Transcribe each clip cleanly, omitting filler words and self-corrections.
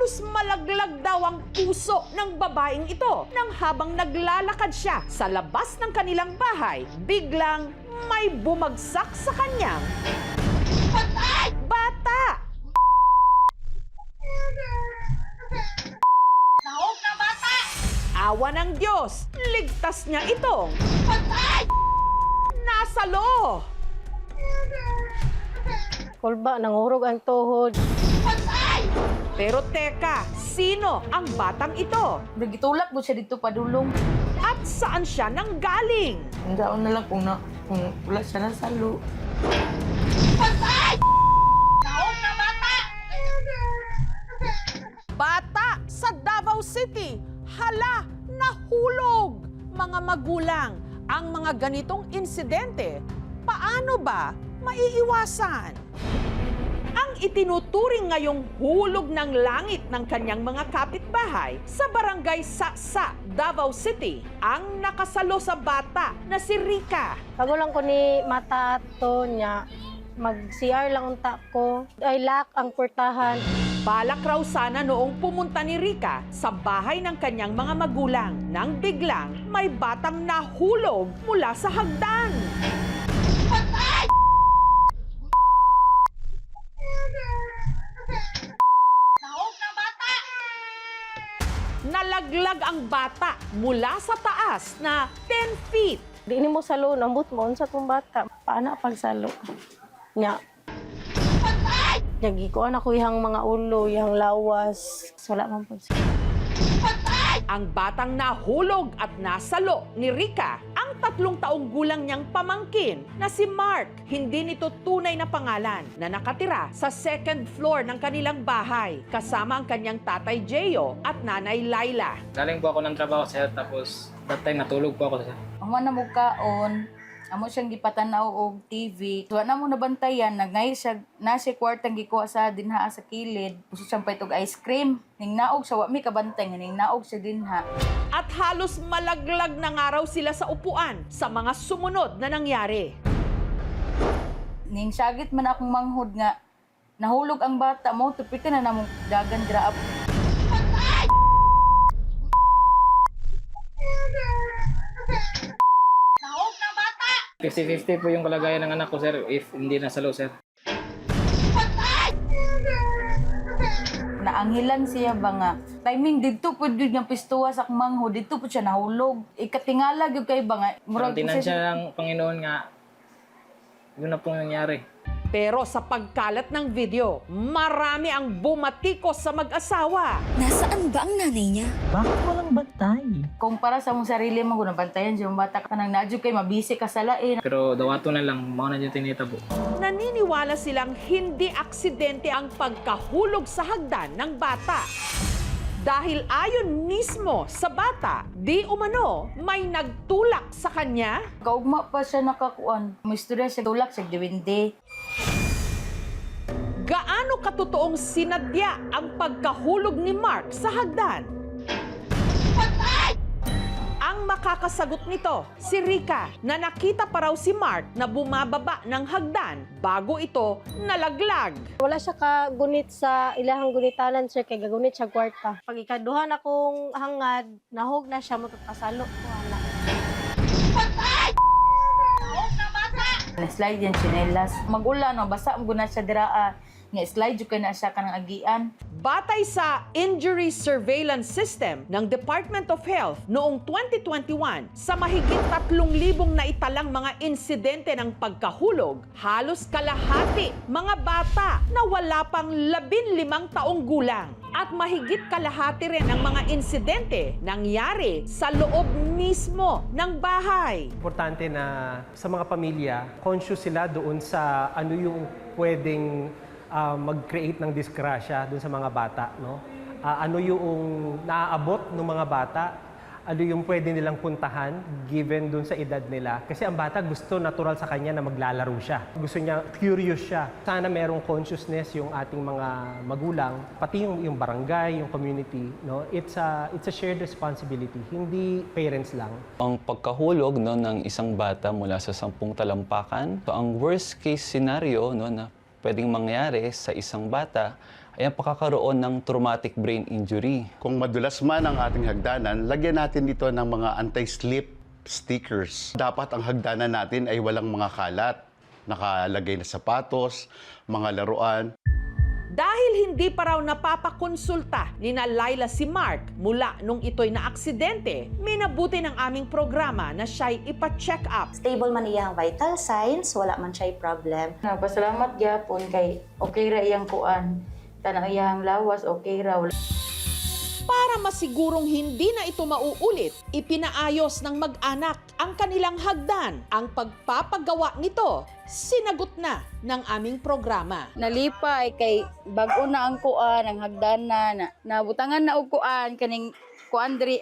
Halos malaglag daw ang puso ng babaeng ito nang habang naglalakad siya sa labas ng kanilang bahay, biglang may bumagsak sa kanyang bata. Naog na bata! Awa ng Diyos, ligtas niya itong nasalo. Kulba, nangurog ang tuhod. Pero teka, sino ang batang ito? Nagitulak mo siya dito padulong. At saan siya nanggaling? Hanggaon na lang kung wala siya nasalo. Naog na bata! Bata sa Davao City, hala, nahulog. Mga magulang, ang mga ganitong insidente, paano ba maiiwasan? Ang itinuturing ngayong hulog ng langit ng kanyang mga kapitbahay sa barangay Saksa, Davao City, ang nakasalo sa bata na si Rica. Pagulang ko ni mata to niya, mag-CR lang unta ko. Ay lock ang portahan. Balak raw sana noong pumunta ni Rica sa bahay ng kanyang mga magulang nang biglang may batang nahulog mula sa hagdan. Naog na bata! Nalaglag ang bata mula sa taas na 10 feet. Di ni mo salo, nambut mo unsa tong bata. Paana pagsalo? Nya. Yagi ko ako ihang mga ulo, ihang lawas. Wala man po siya. Ang batang nahulog at nasalo ni Rica, ang 3 taong gulang niyang pamangkin na si Mark. Hindi nito tunay na pangalan na nakatira sa 2nd floor ng kanilang bahay kasama ang kanyang tatay Jeyo at nanay Laila. Galing po ako ng trabaho sir, tapos that time natulog po ako sir. Amo na mo kaon, amo siyang gipatanaw og TV. Tuwa na mo nabantayan, nagngay siya, na siya kwartang gikuha sa dinha sa kilid. Gusto siyang paitog ice cream. Ning naog siya, wa mi kabantay, ning naog siya dinha. At halos malaglag na nga raw sila sa upuan sa mga sumunod na nangyari. Ning sagit man akong manghod nga, nahulog ang bata mo, tupikan na namong dagan graab. Naog na bata! 50-50 po yung kalagayan ng anak ko sir, if hindi nasalo sir. Naanghilan siya ba nga. Timing dito po din nga pistuwa sa mangho, dito po siya nahulog. Ikatingala gyud kay ba nga. Ang tinansya ng Panginoon nga, yun na pong nangyari. Pero sa pagkalat ng video, marami ang bumatikos sa mag-asawa. Nasaan ba ang nanay niya? Bakit walang bantay? Kung para sa mong sarili mo, kung nabantayan siya, bata ka nang nadyo kay mabisi ka sa lain. Pero dawato na lang, mga na dyan tinitabo. Naniniwala silang hindi aksidente ang pagkahulog sa hagdan ng bata. Dahil ayon mismo sa bata, di umano may nagtulak sa kanya. Kaugma pa siya nakakuan. May istorya siya tulak siya diwindi. Gaano katotoong sinadya ang pagkahulog ni Mark sa hagdan? Ang makakasagot nito, si Rica, na nakita pa raw si Mark na bumababa ng hagdan bago ito nalaglag. Wala siya kagunit sa ilahang gunitanan, sir, kay gagunit siya kwarta. Pag ikaduhan akong hangad, nahog na siya, matapasalo ko, anak. Na-slide yan chinelas. Mag-ulan, no? Basta mo na siya diraa. Nga slide yung na siya kanang agian. Batay sa Injury Surveillance System ng Department of Health noong 2021, sa mahigit 3,000 na italang mga insidente ng pagkahulog, halos kalahati mga bata na wala pang 15 taong gulang. At mahigit kalahati rin ng mga insidente nangyari sa loob mismo ng bahay. Importante na sa mga pamilya, conscious sila doon sa ano yung pwedeng mag-create ng disgrasya doon sa mga bata. No? Ano yung naaabot ng mga bata, ano yung pwede nilang puntahan given doon sa edad nila. Kasi ang bata gusto natural sa kanya na maglalaro siya. Gusto niya, curious siya. Sana merong consciousness yung ating mga magulang, pati yung barangay, yung community. No? It's a shared responsibility, hindi parents lang. Ang pagkahulog no, ng isang bata mula sa 10 talampakan, so ang worst case scenario no, na pwedeng mangyari sa isang bata ay ang pakakaroon ng traumatic brain injury. Kung madulas man ang ating hagdanan, lagyan natin dito ng mga anti-slip stickers. Dapat ang hagdanan natin ay walang mga kalat. Nakalagay na sapatos, mga laruan. Dahil hindi pa raw napapakonsulta ni na Laila si Mark mula nung ito'y naaksidente, minabuti ng aming programa na siya'y ipa-check up. Stable man iyang vital signs, wala man siya'y problem. Nagpasalamat gyapon kay okay ra iyang kuan. Tanang iyang lawas okay ra. Para masigurong hindi na ito mauulit, ipinaayos ng mag-anak ang kanilang hagdan. Ang pagpapagawa nito, sinagot na ng aming programa. Nalipay kay bag-o na ang kuan, ang hagdanan na nabutangan na og kuan kaning kuan diri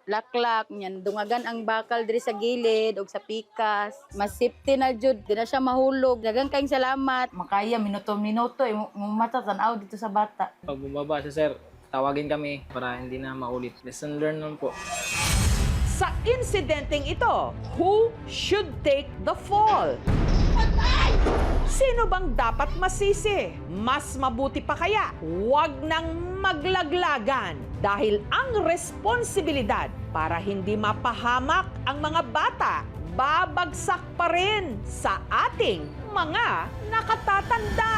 laklak nyan dungagan ang bakal diri sa gilid og sa pikas. Mas safety na jud, di na siya mahulog. Daghang kayong salamat. Makaya minuto-minuto mata tan-aw dito sa bata. Pag bumaba siya, sir, tawagin kami para hindi na maulit. Lesson learned naman po. Sa insidenteng ito, who should take the fall? Sino bang dapat masisi? Mas mabuti pa kaya, huwag nang maglaglagan dahil ang responsibilidad para hindi mapahamak ang mga bata, babagsak pa rin sa ating mga nakatatanda.